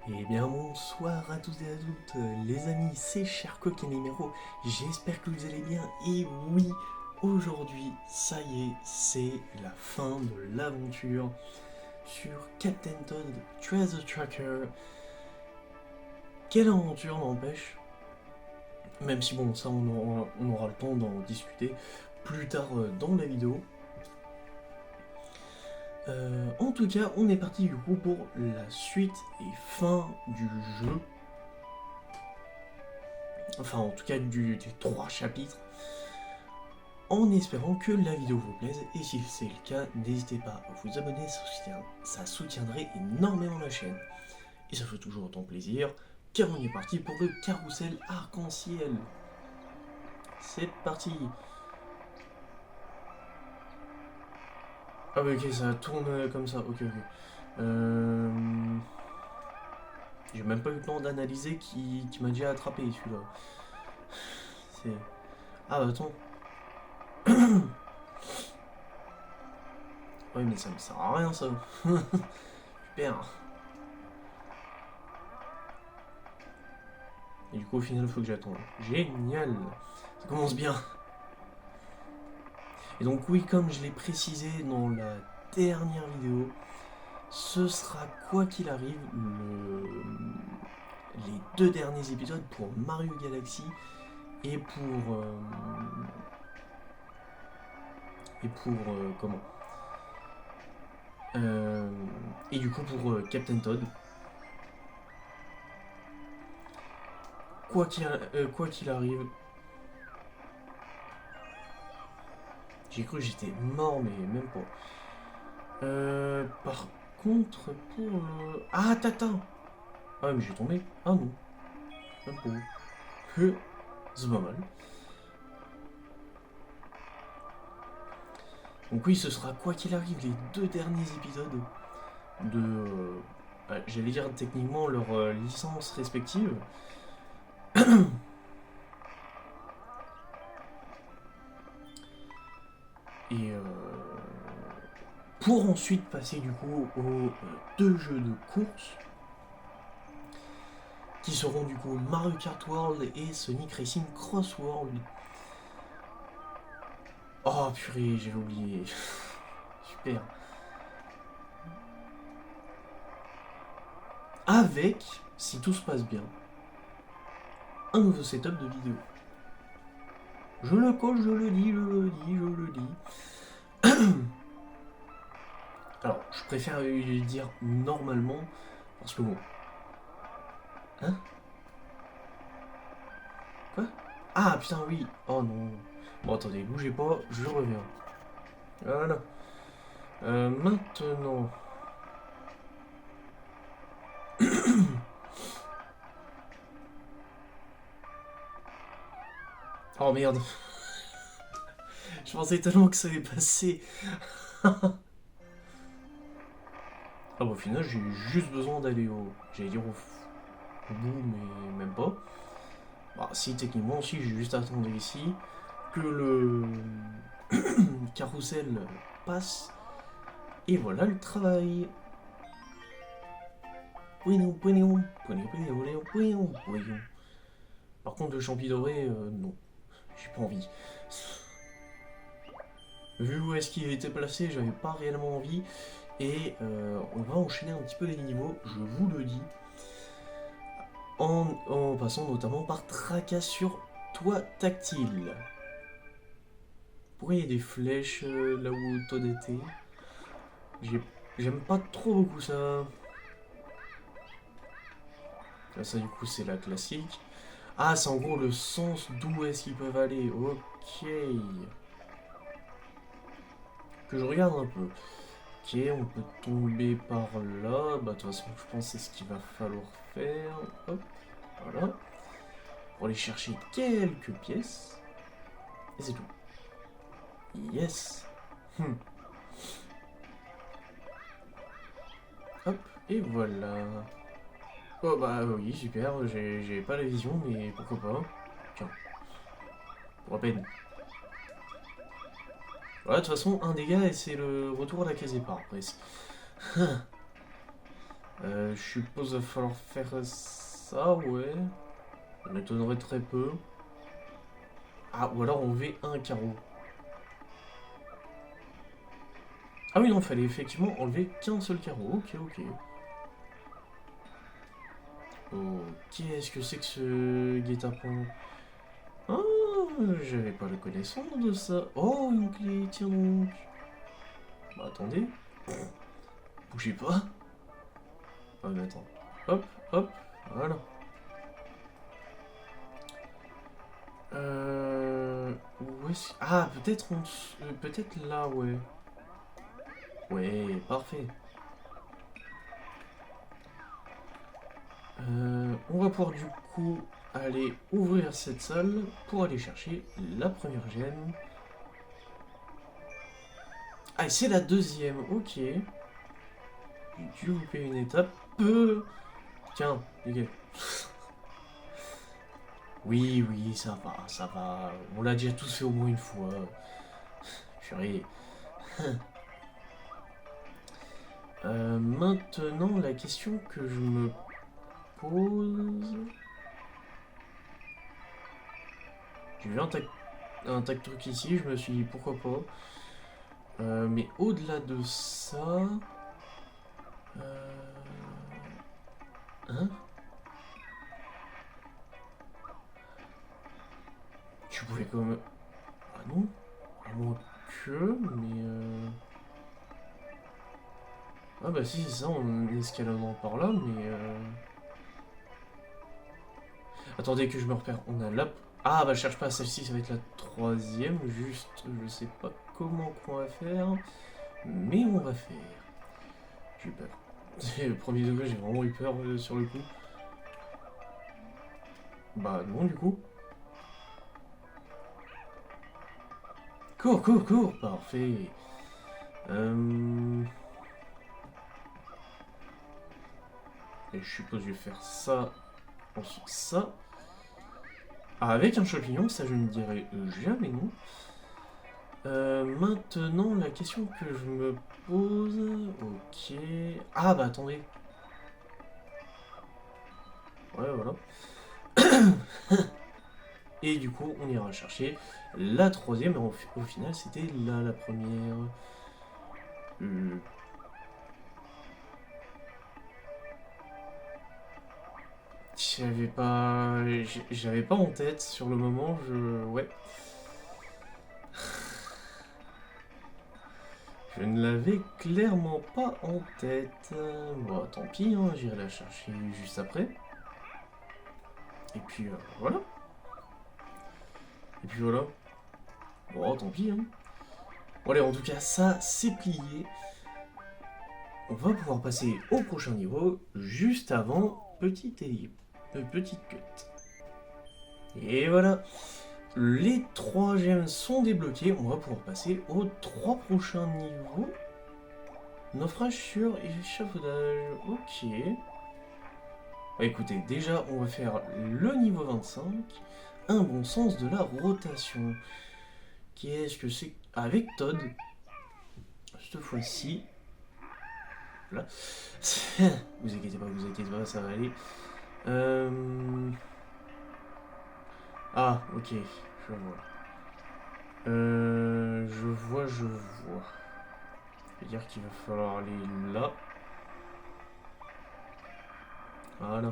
Eh bien bonsoir à tous et à toutes, les amis, c'est Chercoq et Numéro, j'espère que vous allez bien, et oui, aujourd'hui, ça y est, c'est la fin de l'aventure sur Captain Todd Treasure Tracker. Quelle aventure n'empêche, même si bon, ça on aura le temps d'en discuter plus tard dans la vidéo. En tout cas, on est parti du coup pour la suite et fin du jeu. Enfin, en tout cas, des 3 chapitres. En espérant que la vidéo vous plaise, et si c'est le cas, n'hésitez pas à vous abonner, ça soutiendrait énormément la chaîne. Et ça fait toujours autant plaisir, car on est parti pour le carrousel arc-en-ciel. C'est parti. Ah oui, ok, ça tourne comme ça, ok. J'ai même pas eu le temps d'analyser qui m'a déjà attrapé celui-là. C'est... Ah bah attends. Oui mais ça me sert à rien ça. Super. Et du coup au final il faut que j'attende. Génial. Ça commence bien. Et donc oui, comme je l'ai précisé dans la dernière vidéo, ce sera quoi qu'il arrive les 2 derniers épisodes pour Mario Galaxy et comment et du coup pour Captain Todd. Quoi qu'il arrive, j'ai cru que j'étais mort, mais même pas. Par contre, pour le... Ah, tata. Ah, mais j'ai tombé. Ah non, même pas. C'est pas mal. Donc oui, ce sera quoi qu'il arrive les 2 derniers épisodes de... j'allais dire techniquement leur licence respective. Et pour ensuite passer du coup aux 2 jeux de course qui seront du coup Mario Kart World et Sonic Racing Cross World. Oh purée, j'avais oublié. Super. Avec, si tout se passe bien, un nouveau setup de vidéo. Je le coche, je le dis, je le dis, je le dis. Alors, je préfère lui dire normalement, parce que bon... Hein? Quoi? Ah putain, oui. Oh non. Bon, attendez, bougez pas, je reviens. Voilà. Maintenant... Oh merde. Je pensais tellement que ça allait passer. Ah bah au final, j'ai juste besoin d'aller au... J'allais dire au bout, mais même pas. Bah si, techniquement, si, j'ai juste à attendre ici que le carrousel passe. Et voilà le travail. Par contre, le champi doré, non. J'ai pas envie. Vu où est-ce qu'il était placé, j'avais pas réellement envie. Et on va enchaîner un petit peu les niveaux, je vous le dis. En passant notamment par tracas sur toit tactile. Pourquoi il y a des flèches là où Todd était? J'aime pas trop beaucoup ça. Là, ça du coup c'est la classique. Ah, c'est en gros le sens d'où est-ce qu'ils peuvent aller. Ok. Que je regarde un peu. Ok, on peut tomber par là. Bah de toute façon je pense que c'est ce qu'il va falloir faire. Hop, voilà. Pour aller chercher quelques pièces. Et c'est tout. Yes. Hop, et voilà. Oh bah oui, super, j'ai pas la vision, mais pourquoi pas. Tiens, pour la peine. Voilà, de toute façon, un dégât et c'est le retour à la case départ, presque. Je suppose qu'il va falloir faire ça, ouais. Ça m'étonnerait très peu. Ah, ou alors enlever un carreau. Ah oui, non, fallait effectivement enlever qu'un seul carreau. Ok, ok. Oh, qu'est-ce que c'est que ce guet-apens? Ah, j'avais pas la connaissance de ça. Oh, une clé, tiens donc. Bah, attendez. Bougez pas. Ah, mais attends. Hop, hop, voilà. Où est-ce... Ah, peut-être peut-être là, ouais. Ouais, parfait. On va pouvoir du coup aller ouvrir cette salle pour aller chercher la première gemme. Ah, et c'est la deuxième, ok. J'ai dû louper une étape. Tiens, dégage. Oui, oui, ça va, ça va. On l'a déjà tous fait au moins une fois. Purée. Maintenant, la question que je me pose... J'ai vu un tac truc ici, je me suis dit pourquoi pas. Mais au-delà de ça... Hein? Tu pouvais quand même... Ah non? À moins que... Mais... Ah bah si, c'est ça, on escaladant par là, mais... Attendez que je me repère. On a la... Ah bah je cherche pas celle-ci, ça va être la troisième. Juste, je sais pas comment qu'on va faire. Mais on va faire. J'ai eu peur. Le premier degré, j'ai vraiment eu peur sur le coup. Bah non du coup. Cours, cours, cours. Parfait. Et je suppose que je vais faire ça. Ensuite ça. Ah, avec un champignon, ça je ne dirais jamais non. Maintenant, la question que je me pose... Ok... Ah bah attendez. Ouais, voilà. Et du coup, on ira chercher la troisième. Au final, c'était là la première. Euh, J'avais pas en tête sur le moment. Ouais. Je ne l'avais clairement pas en tête. Bon, tant pis, hein, j'irai la chercher juste après. Et puis voilà. Et puis voilà. Bon, tant pis, hein. Bon, allez, en tout cas, ça, c'est plié. On va pouvoir passer au prochain niveau, juste avant, petite cut. Et voilà, les 3 gemmes sont débloquées, on va pouvoir passer aux 3 prochains niveaux. Naufrage sur échafaudage, ok. Bah, écoutez, déjà on va faire le niveau 25, un bon sens de la rotation. Qu'est-ce que c'est? Avec Todd, cette fois-ci. Là. Vous inquiétez pas, ça va aller. Ah, ok, je vois. Je vois. C'est-à-dire qu'il va falloir aller là. Voilà.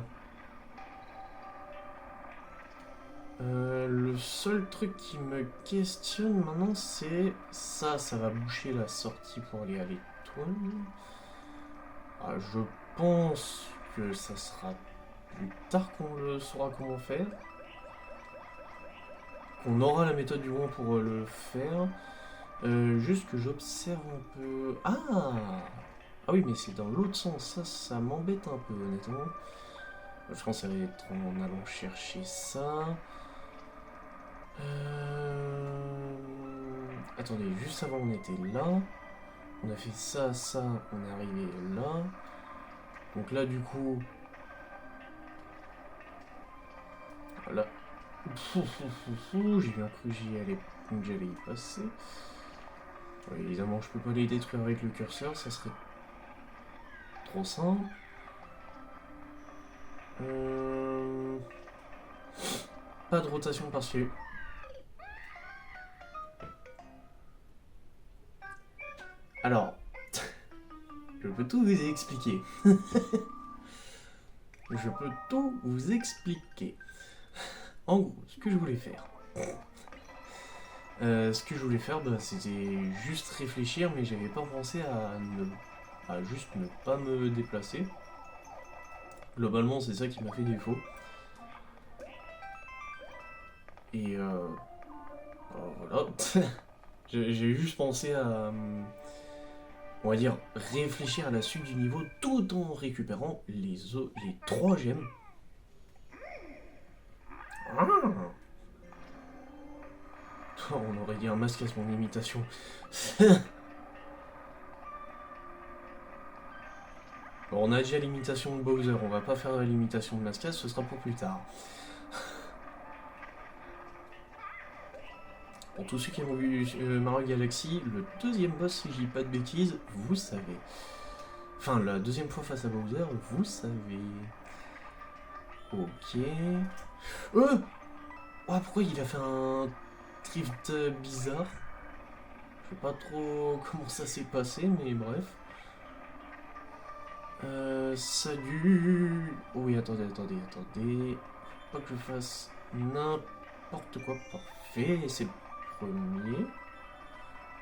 Le seul truc qui me questionne maintenant, c'est ça. Ça va boucher la sortie pour aller à l'étoile. Ah, je pense que ça sera plus tard qu'on le saura comment faire. On aura la méthode du vent pour le faire. Juste que j'observe un peu... Ah! Ah oui, mais c'est dans l'autre sens. Ça m'embête un peu, honnêtement. Je pense que ça va être en allant chercher ça. Attendez, juste avant on était là. On a fait ça, on est arrivé là. Donc là, du coup... Voilà. J'ai bien cru que j'allais y passer. Ouais, évidemment, je peux pas les détruire avec le curseur, ça serait trop simple. Pas de rotation par-dessus. Alors, je peux tout vous expliquer. Je peux tout vous expliquer. En gros, ce que je voulais faire. C'était juste réfléchir, mais j'avais pas pensé à juste ne pas me déplacer. Globalement, c'est ça qui m'a fait défaut. Et voilà. J'ai juste pensé à, on va dire, réfléchir à la suite du niveau tout en récupérant les 3 gemmes. Ah, on aurait dit un masque à mon imitation. Bon, on a déjà l'imitation de Bowser, on va pas faire l'imitation de Mascas, ce sera pour plus tard. Pour tous ceux qui ont vu Mario Galaxy, le deuxième boss, si je dis pas de bêtises, vous savez. Enfin, la deuxième fois face à Bowser, vous savez. Ok. Oh, pourquoi il a fait un drift bizarre? Je sais pas trop comment ça s'est passé, mais bref. Salut. Oui, attendez. Faut pas que je fasse n'importe quoi. Parfait, c'est le premier.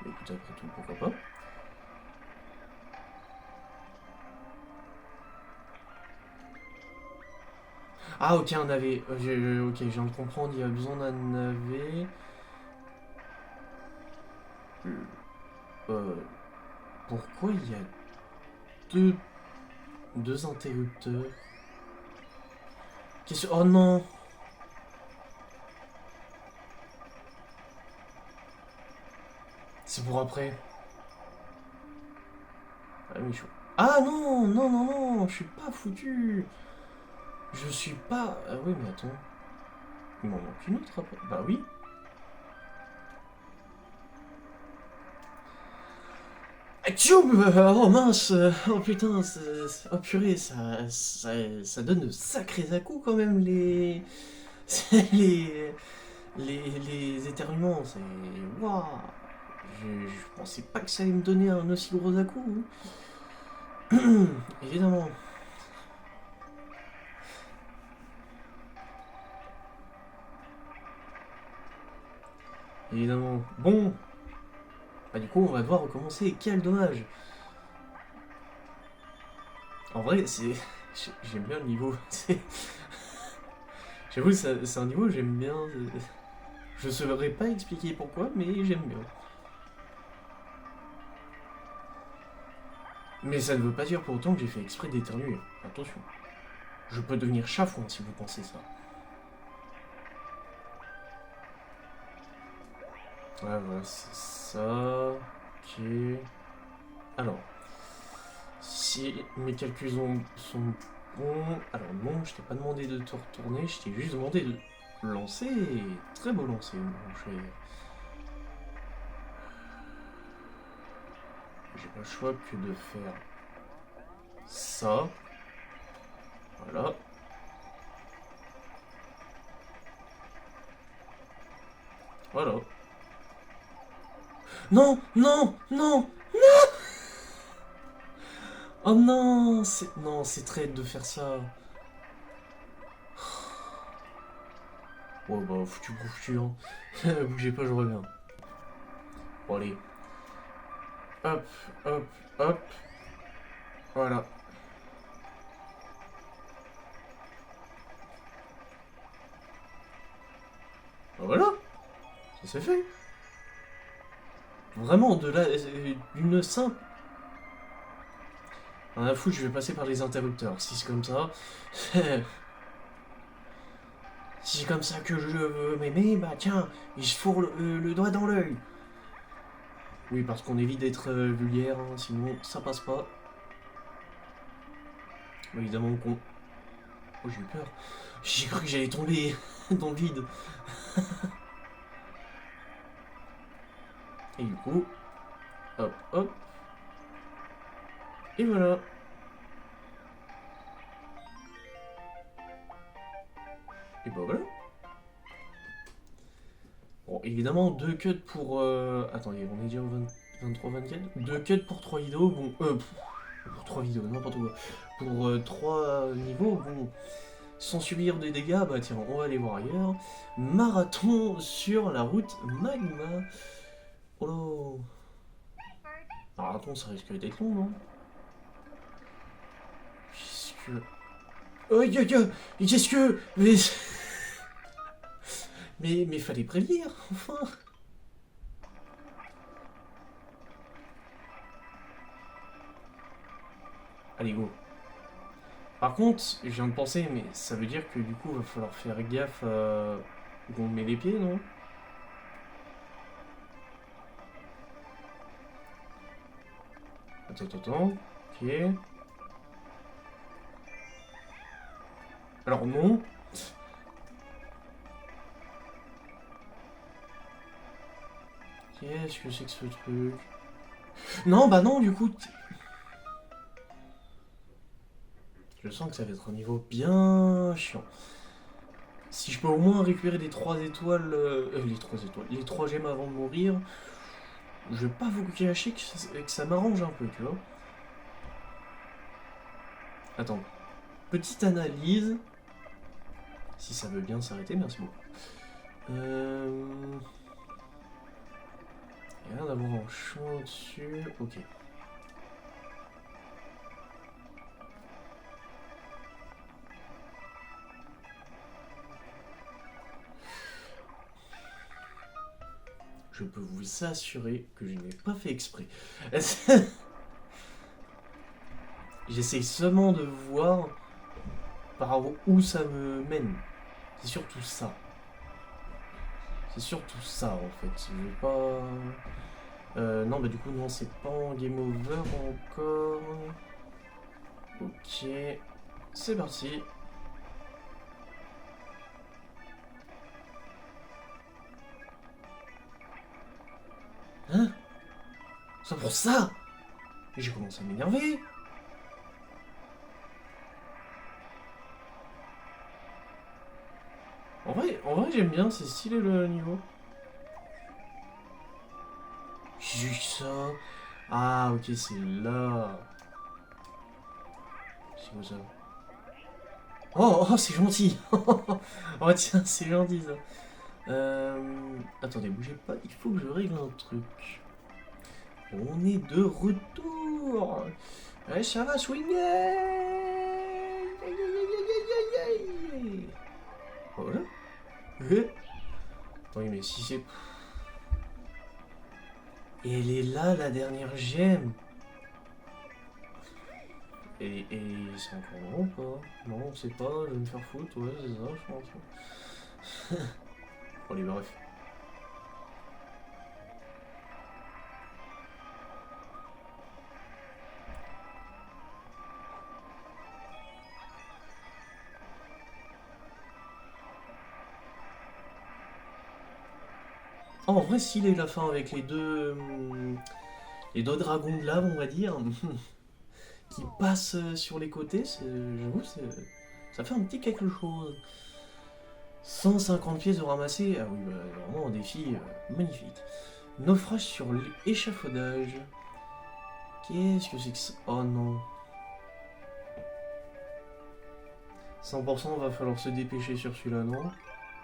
Mais écoutez, après tout, pourquoi pas. Ah, ok, un navet. Ok, je viens de comprendre, il y a besoin d'un navet. Euh, Pourquoi il y a deux interrupteurs? Qu'est-ce que... Oh non! C'est pour après. Ah, Michou. Ah non, je suis pas foutu. Je suis pas... Ah oui, mais attends. Il m'en manque une autre après. Bah oui. Tchoum. Oh mince. Oh putain. Oh purée, ça donne de sacrés à-coups quand même, les... les... les éternuements. C'est... Waouh. Je pensais pas que ça allait me donner un aussi gros à-coup. Évidemment. Évidemment. Bon. Bah du coup, on va devoir recommencer. Quel dommage. En vrai, c'est... J'aime bien le niveau. J'avoue, c'est un niveau que j'aime bien. Je saurais pas expliquer pourquoi, mais j'aime bien. Mais ça ne veut pas dire pour autant que j'ai fait exprès d'éternuer. Attention. Je peux devenir chafouin si vous pensez ça. Ouais, voilà, c'est ça. Ok. Alors, si mes calculs sont bons... Alors non, je t'ai pas demandé de te retourner, je t'ai juste demandé de lancer. Très beau lancer, mon cher. J'ai pas le choix que de faire ça. Voilà. Voilà. Non, non, non. Oh non, c'est traite de faire ça. Ouais, bah, foutu, hein. Bougez pas, je reviens. Bon, allez. Hop, hop, hop. Voilà. Bah, voilà. Ça c'est fait. Vraiment, de là, d'une simple... Rien à foutre, je vais passer par les interrupteurs. Si c'est comme ça... si c'est comme ça que je veux m'aimer, bah tiens, il se fourre le doigt dans l'œil. Oui, parce qu'on évite d'être vulgaire, hein, sinon ça passe pas. Bah, évidemment qu'on... Oh, j'ai eu peur. J'ai cru que j'allais tomber dans le vide. Et du coup... Hop, hop. Et voilà. Et bah voilà. Bon, évidemment, 2 cuts pour... Attendez, on est déjà au 23-24. 2 cuts pour 3 vidéos, bon... pour 3 vidéos, n'importe quoi. Pour 3 niveaux, bon... Sans subir des dégâts, bah tiens, on va aller voir ailleurs. Marathon sur la route Magma. Oh là. Marathon, ça risque d'être long, non? Qu'est-ce que... Oh, qu'est-ce que... Mais fallait prévenir, enfin. Allez, go. Par contre, je viens de penser, mais ça veut dire que du coup, va falloir faire gaffe où on met les pieds, non? Attends. Ok. Alors non. Qu'est-ce que c'est que ce truc? Non, bah non, du coup... Je sens que ça va être un niveau bien chiant. Si je peux au moins récupérer les 3 étoiles... les 3 étoiles... Les 3 gemmes avant de mourir... Je vais pas vous cacher que ça m'arrange un peu, tu vois. Attends. Petite analyse. Si ça veut bien s'arrêter, merci beaucoup. Il y a l'air d'avoir un champ dessus. Ok. Je peux vous assurer que je n'ai pas fait exprès. J'essaye seulement de voir par où ça me mène. C'est surtout ça. C'est surtout ça en fait. Je vais pas... non, bah du coup, non, c'est pas en game over encore. Ok. C'est parti. Hein? C'est pour ça? Et j'ai commencé à m'énerver. En vrai j'aime bien, c'est stylé le niveau. Juste ça. Ah, ok, c'est là. C'est quoi ça? Oh, c'est gentil. Oh, tiens, c'est gentil ça. Attendez, bougez pas, il faut que je règle un truc. On est de retour. Ouais, ça va swinguer. Voilà. Oui, mais si c'est... Et elle est là, la dernière gemme. Et c'est encore non ou pas? Non, on sait pas, je vais me faire foutre, ouais, c'est ça, je pense. Bon, allez, bref. Oh, en vrai, s'il est la fin avec les deux dragons de lave, on va dire, qui passent sur les côtés, j'avoue, ça fait un petit quelque chose. 150 pièces de ramasser, ah oui, bah, vraiment un défi magnifique. Naufrage sur l'échafaudage. Qu'est-ce que c'est que ça? Oh non. 100% va falloir se dépêcher sur celui-là, non?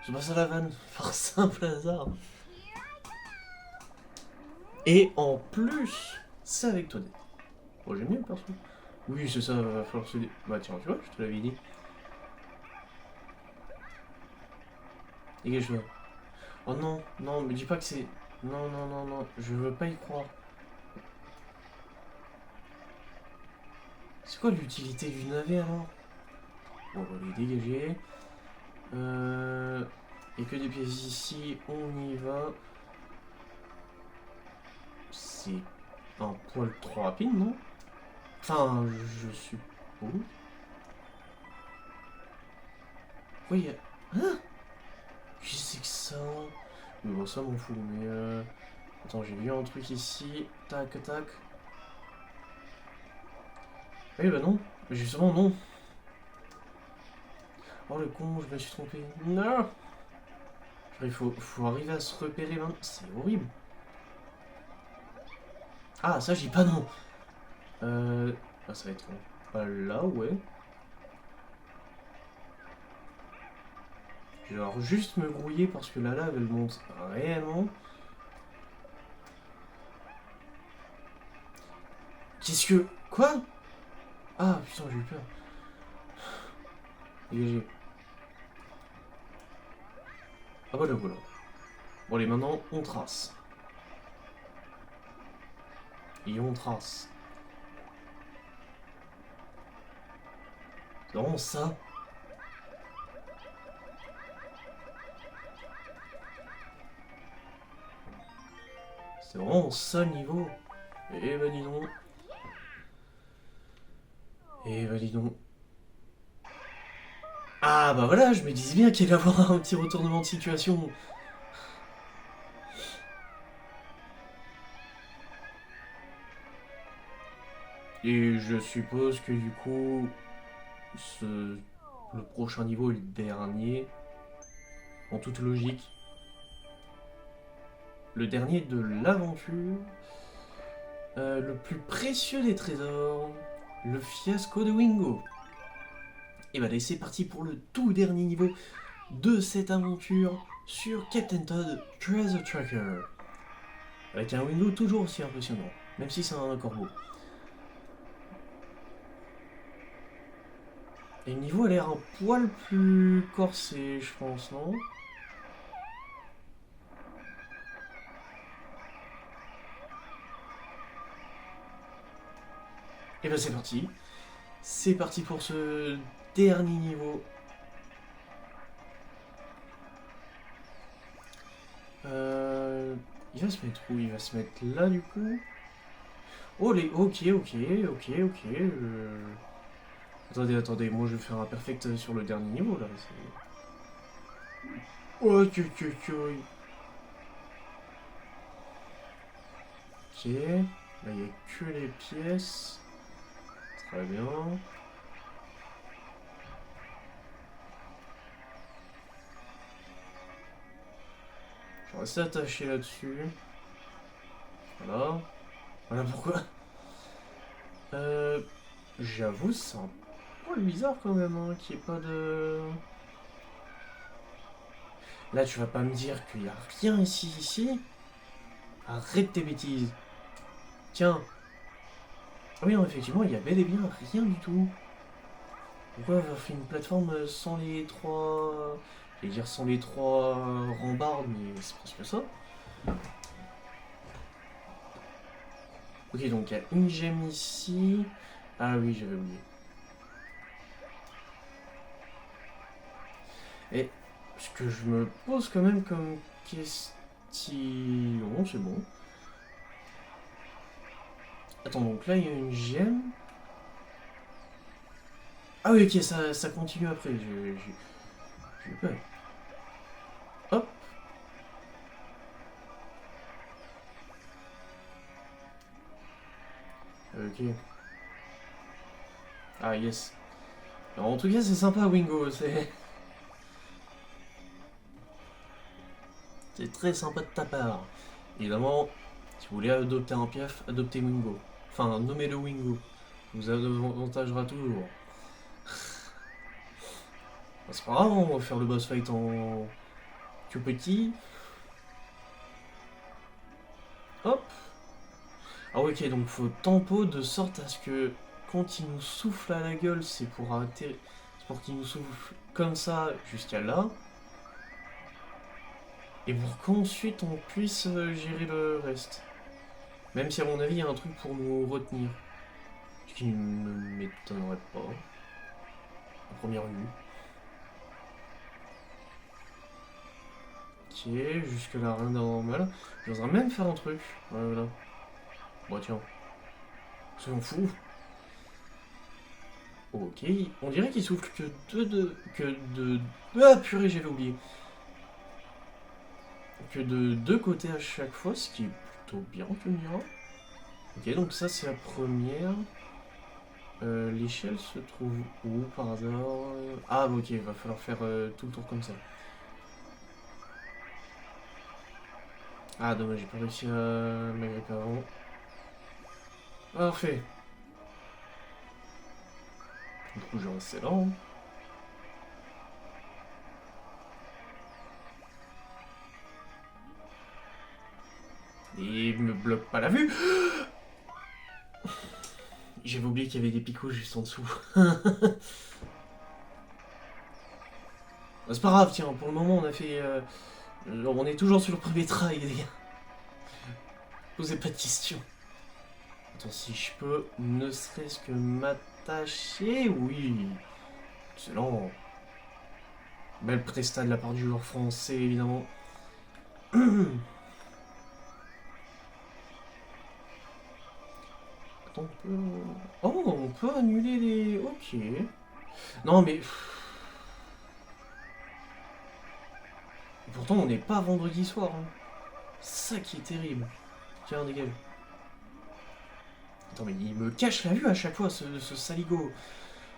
Je passe à la vanne, par simple hasard. Et en plus, c'est avec toi. Bon, j'aime bien le perso. Oui, c'est ça, va falloir se dépêcher. Bah tiens, tu vois, je te l'avais dit. Dégage-toi. Oh non, non, me dis pas que c'est... Non, je veux pas y croire. C'est quoi l'utilité du navet alors? Bon, on va les dégager. Et que des pièces ici, on y va. C'est un poil trop rapide, non? Enfin, je suppose. Oui, hein? Qu'est-ce que c'est que ça? Mais bon, ça m'en fout, mais attends, j'ai vu un truc ici. Tac, tac. Oui, bah non. Mais justement, non. Oh le con, je me suis trompé. Non. Il faut arriver à se repérer maintenant. C'est horrible. Ah, ça, j'y pas non. Ah, ça va être là, ouais. Je vais alors juste me grouiller parce que la lave, elle monte réellement. Qu'est-ce que... Quoi? Ah, putain, j'ai eu peur. Dégagez. Ah bah le voilà. Bon, allez, maintenant, on trace. Et on trace. C'est vraiment ça. C'est vraiment ça le niveau. Eh bah dis donc. Eh bah dis donc. Ah bah voilà, je me disais bien qu'il allait y avoir un petit retournement de situation. Et je suppose que du coup, le prochain niveau est le dernier. En toute logique. Le dernier de l'aventure. Le plus précieux des trésors. Le fiasco de Wingo. Et bah allez, c'est parti pour le tout dernier niveau de cette aventure sur Captain Todd Treasure Tracker. Avec un Wingo toujours aussi impressionnant, même si c'est un corbeau. Et le niveau a l'air un poil plus corsé, je pense, non? Et bah c'est parti. C'est parti pour ce dernier niveau. Il va se mettre où? Il va se mettre là du coup. Oh les... Ok. Attendez, moi je vais faire un perfect sur le dernier niveau là. Oh, Ok. Là il n'y a que les pièces. Très bien. Je vais rester attaché là-dessus. Voilà. Voilà pourquoi. J'avoue, c'est un peu bizarre quand même, hein, qu'il n'y ait pas de... Là, tu vas pas me dire qu'il n'y a rien ici. Arrête tes bêtises. Tiens. Ah oui, non, effectivement, il y a bel et bien rien du tout. Pourquoi avoir fait une plateforme sans les trois... J'allais dire sans les trois rambardes, mais c'est presque ça. Ok, donc il y a une gemme ici. Ah oui, j'avais oublié. Et ce que je me pose quand même comme question... C'est bon. Attends, donc là il y a une gemme. Ah oui, ok, ça continue après. J'ai eu peur. Hop. Ok. Ah yes. Alors, en tout cas, c'est sympa, Wingo. C'est très sympa de ta part. Évidemment, si vous voulez adopter un piaf, adoptez Wingo. Enfin, nommez-le Wingo. Vous avantagera toujours. Bah, c'est pas grave, on va faire le boss fight en tout petit. Hop. Ah ok, donc faut tempo de sorte à ce que quand il nous souffle à la gueule, c'est pour qu'il nous souffle comme ça jusqu'à là. Et pour qu'ensuite on puisse gérer le reste. Même si à mon avis il y a un truc pour nous retenir. Ce qui ne m'étonnerait pas. À première vue. Ok, jusque là rien d'anormal. J'oserais même faire un truc. Voilà. Bon tiens. Soyons fous. Ok, on dirait qu'il souffle que de... Ah purée, j'avais oublié. Que de deux côtés à chaque fois, ce qui est plutôt bien, tu me diras. Ok, donc ça c'est la première. L'échelle se trouve où par hasard? Ah, ok, il va falloir faire tout le tour comme ça. Ah, dommage, j'ai pas réussi à m'agripper avant. Parfait. Du coup, je reste là. Hein. Et il me bloque pas la vue. J'avais oublié qu'il y avait des picots juste en dessous. Bah, c'est pas grave, tiens, pour le moment on a fait... on est toujours sur le premier try, les gars. Posez pas de questions. Attends, si je peux ne serait-ce que m'attacher, oui. Excellent. Belle presta de la part du joueur français, évidemment. Attends, on peut... Oh, on peut annuler les... Ok. Non, mais... Pourtant, on n'est pas vendredi soir. Hein. Ça qui est terrible. Tiens, dégage. Attends, mais il me cache la vue à chaque fois, ce saligo.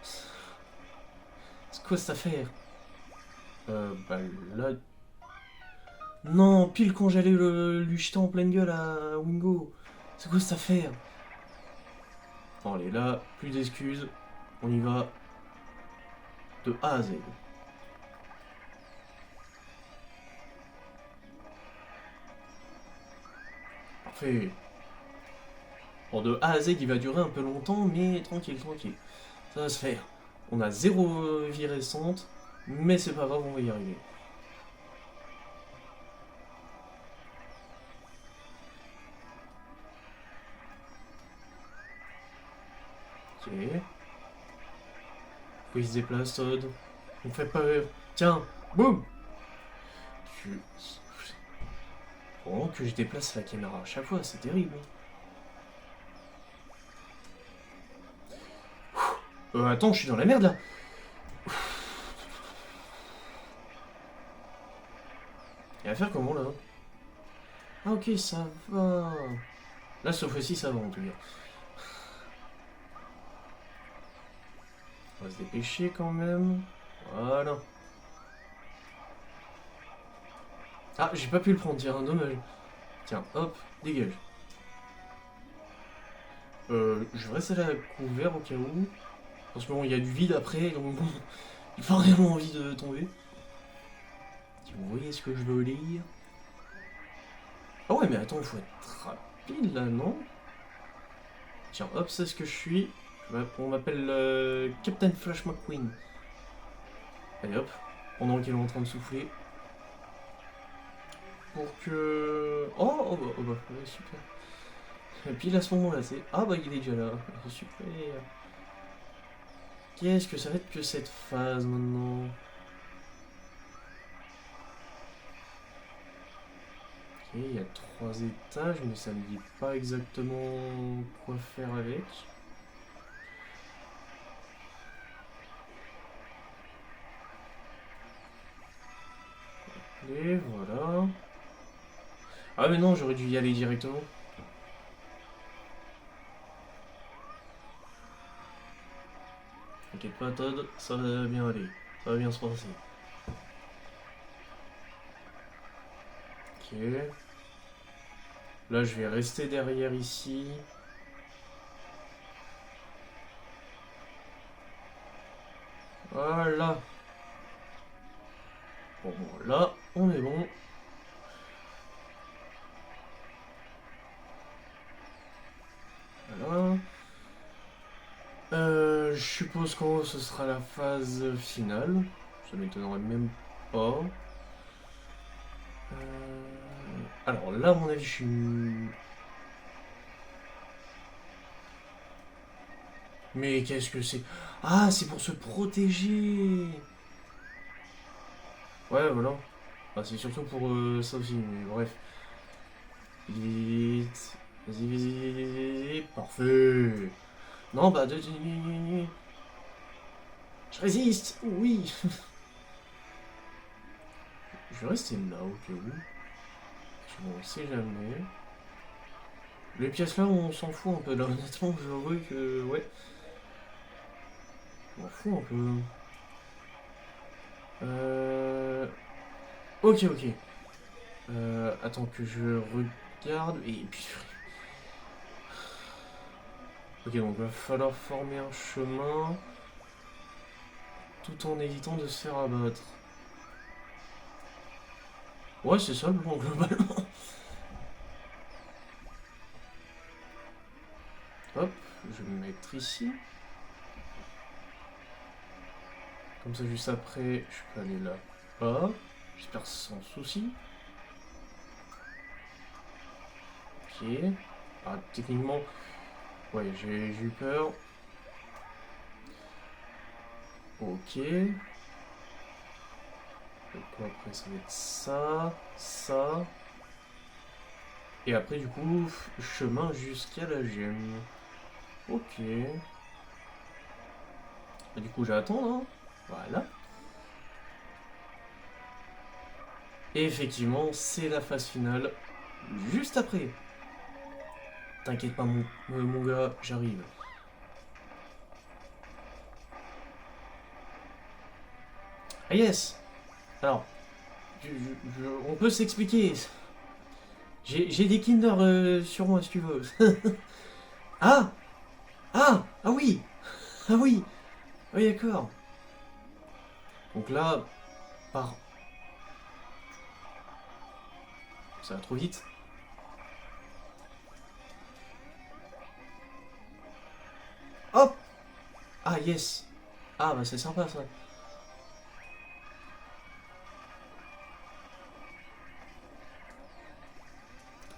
C'est quoi cette affaire? Bah là... Non, pile quand j'allais lui jeter en pleine gueule à Wingo. C'est quoi cette affaire? Bon, allez, là, plus d'excuses. On y va de A à Z. Parfait. Bon, de A à Z, il va durer un peu longtemps, mais tranquille, tranquille. Ça va se faire. On a 0 vie récente, mais c'est pas grave, on va y arriver. Ok. Pourquoi il se déplace, Todd? On me fait peur. Tiens, boum! Tu... Vraiment que je déplace la caméra à chaque fois, c'est terrible. Attends, je suis dans la merde là. Il va faire comment là? Ah ok, ça va. Là, cette fois-ci, ça va en tout cas. On va se dépêcher quand même. Voilà. Ah, j'ai pas pu le prendre, tiens, dommage. Tiens, hop, dégage. Je vais rester là couvert au cas où. Parce que bon, il y a du vide après, donc bon, j'ai pas vraiment envie de tomber. Si vous voyez ce que je veux lire. Ah ouais, mais attends, il faut être rapide là, non? Tiens, hop, c'est ce que je suis. On m'appelle Captain Flash McQueen. Allez hop, pendant qu'il est en train de souffler. Pour que... oh bah, ouais, super. Et puis à ce moment-là, c'est... Ah bah il est déjà là, super. Qu'est-ce que ça va être que cette phase maintenant? Ok, il y a 3 étages, mais ça me dit pas exactement quoi faire avec. Et voilà. Ah mais non, j'aurais dû y aller directement. T'inquiète pas Todd, ça va bien aller. Ça va bien se passer. Ok. Là je vais rester derrière ici. Voilà. Bon, là, on est bon. Voilà. Je suppose qu'en haut, ce sera la phase finale. Ça m'étonnerait même pas. Alors là, à mon avis, je suis... Mais qu'est-ce que c'est? Ah, c'est pour se protéger. Ouais, voilà. Ah, c'est surtout pour ça aussi, mais bref. Vite. Vas-y, vas-y. Parfait. Non, bah... Je résiste. Oui. Je vais rester là, au cas où. Bon, on sait jamais. Les pièces là, on s'en fout un peu. Là, honnêtement, j'avoue que... Ouais. Je m'en fous un peu. Ok, ok. Attends que je regarde. Et puis... Ok, donc il va falloir former un chemin tout en évitant de se faire abattre. Ouais, c'est ça le plan globalement. Hop, je vais me mettre ici. Comme ça, juste après, je peux aller là-bas. J'espère sans souci. Ok. Ah, techniquement, ouais, j'ai eu peur. Ok. Donc après, ça va être ça, ça. Et après, du coup, chemin jusqu'à la gemme. Ok. Et du coup, j'attends, hein. Voilà. Et effectivement, c'est la phase finale. Juste après. T'inquiète pas, mon gars, j'arrive. Ah yes. Alors, on peut s'expliquer. J'ai des Kinder sur moi si tu veux. Ah. Ah. Ah oui. Ah oui. Oui, d'accord. Donc là, par... Ça va trop vite. Hop. Ah yes. Ah bah c'est sympa ça.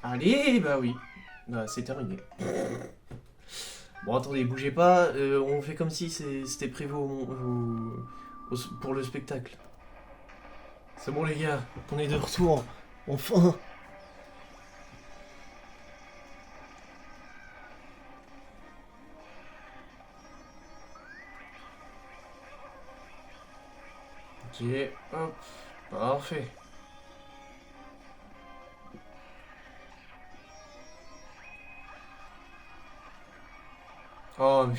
Allez, bah oui. Bah c'est terminé. Bon attendez, bougez pas. On fait comme si c'était prévu pour le spectacle. C'est bon les gars, on est de retour. Enfin. Ok, hop. Parfait. Oh mais...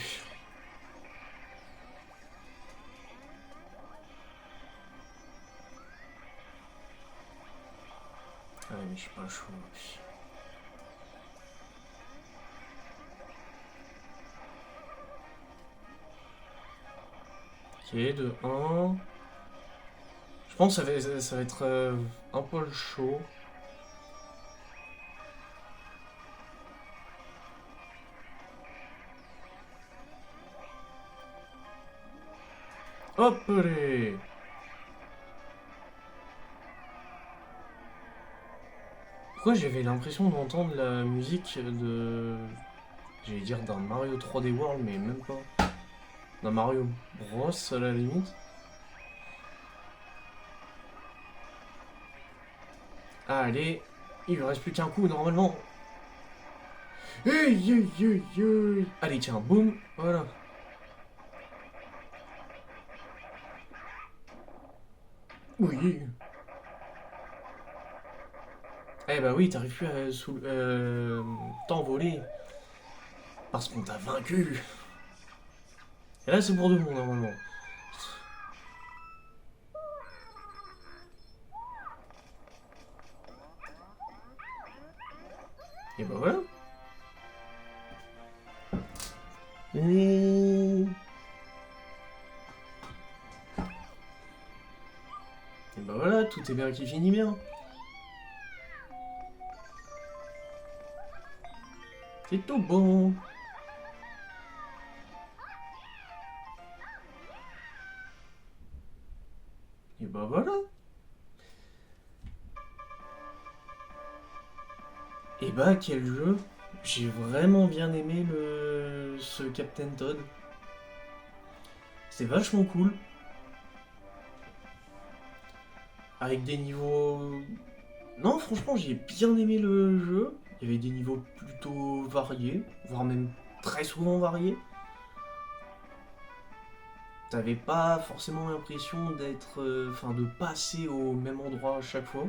Ah mais je suis pas chaud. Ok, de 1. Je pense que ça va être un poil chaud. Hop allez. Pourquoi j'avais l'impression d'entendre la musique de... J'allais dire d'un Mario 3D World, mais même pas. D'un Mario Bros à la limite. Ah, allez, il lui reste plus qu'un coup normalement. Hey, hey, hey, hey. Allez, tiens, boum, voilà. Oui. Eh bah oui, t'arrives plus à t'envoler. Parce qu'on t'a vaincu. Et là, c'est pour de bon normalement. Et bah voilà. Et bah voilà, tout est bien qui finit bien. C'est tout bon. Et bah voilà. Et bah quel jeu. J'ai vraiment bien aimé ce Captain Todd. C'est vachement cool. Avec des niveaux... Non, franchement, j'ai bien aimé le jeu. Il y avait des niveaux plutôt variés, voire même très souvent variés. T'avais pas forcément l'impression d'être... Enfin, de passer au même endroit à chaque fois.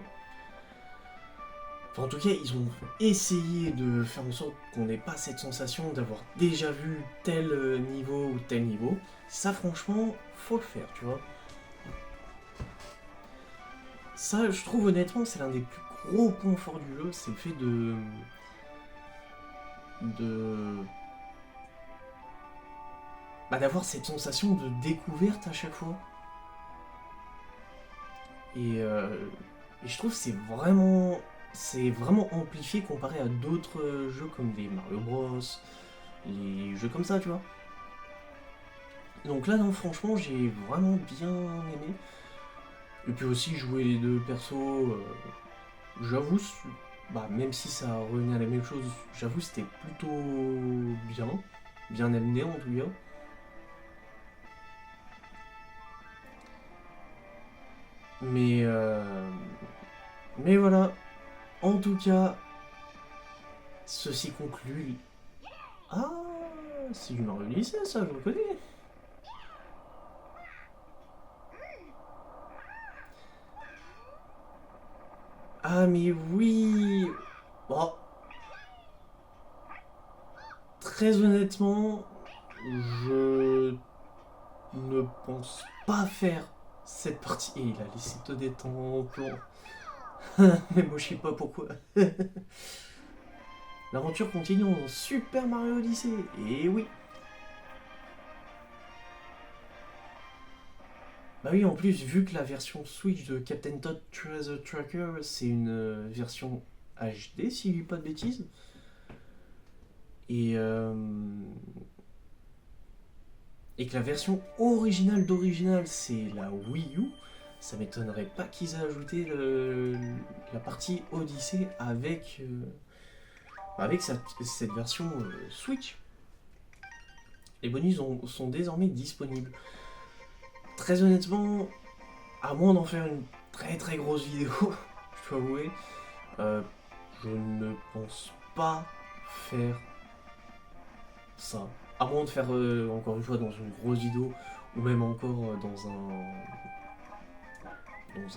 Enfin, en tout cas, ils ont essayé de faire en sorte qu'on n'ait pas cette sensation d'avoir déjà vu tel niveau ou tel niveau. Ça, franchement, faut le faire, tu vois. Ça, je trouve honnêtement, c'est l'un des plus gros points forts du jeu, c'est le fait d'avoir cette sensation de découverte à chaque fois. Et je trouve que c'est vraiment amplifié comparé à d'autres jeux comme les Mario Bros, les jeux comme ça, tu vois. Donc là, non, franchement, j'ai vraiment bien aimé. Et puis aussi, jouer les deux persos, j'avoue, même si ça revenait à la même chose, j'avoue, c'était plutôt bien amené en tout cas. Mais voilà, en tout cas, ceci conclut. Ah, c'est du Mario Odyssey, ça, je reconnais. Ah, mais oui. Bon, très honnêtement, je ne pense pas faire cette partie. Et il a laissé Toadette en plan. Mais moi, je sais pas pourquoi. L'aventure continue en Super Mario Odyssey. Et oui. Bah oui, en plus, vu que la version Switch de Captain Toad Treasure Tracker, c'est une version HD, si je dis pas de bêtises. Et que la version originale d'original, c'est la Wii U, ça m'étonnerait pas qu'ils aient ajouté la partie Odyssey avec cette version Switch. Les bonus sont désormais disponibles. Très honnêtement, à moins d'en faire une très très grosse vidéo, je dois avouer, je ne pense pas faire ça. À moins de faire encore une fois dans une grosse vidéo ou même encore dans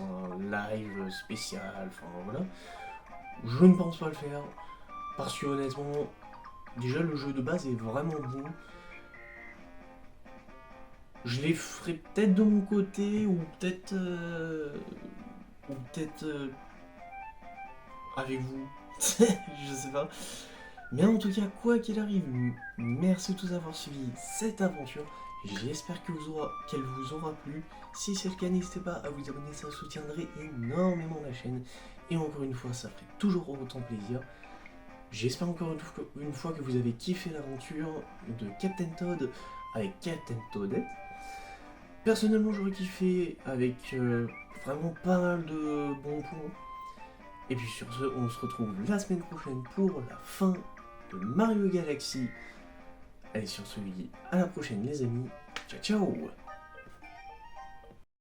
un live spécial, enfin voilà. Je ne pense pas le faire parce que honnêtement, déjà le jeu de base est vraiment bon. Je les ferai peut-être de mon côté ou peut-être avec vous. Je sais pas. Mais en tout cas, quoi qu'il arrive, merci de tous d'avoir suivi cette aventure. J'espère qu'elle vous aura plu. Si c'est le cas, n'hésitez pas à vous abonner, ça soutiendrait énormément la chaîne. Et encore une fois, ça ferait toujours autant plaisir. J'espère encore une fois que vous avez kiffé l'aventure de Captain Toad avec Captain Toadette. Personnellement, j'aurais kiffé avec vraiment pas mal de bons points. Et puis sur ce, on se retrouve la semaine prochaine pour la fin de Mario Galaxy. Allez, sur ce, à la prochaine les amis. Ciao ciao.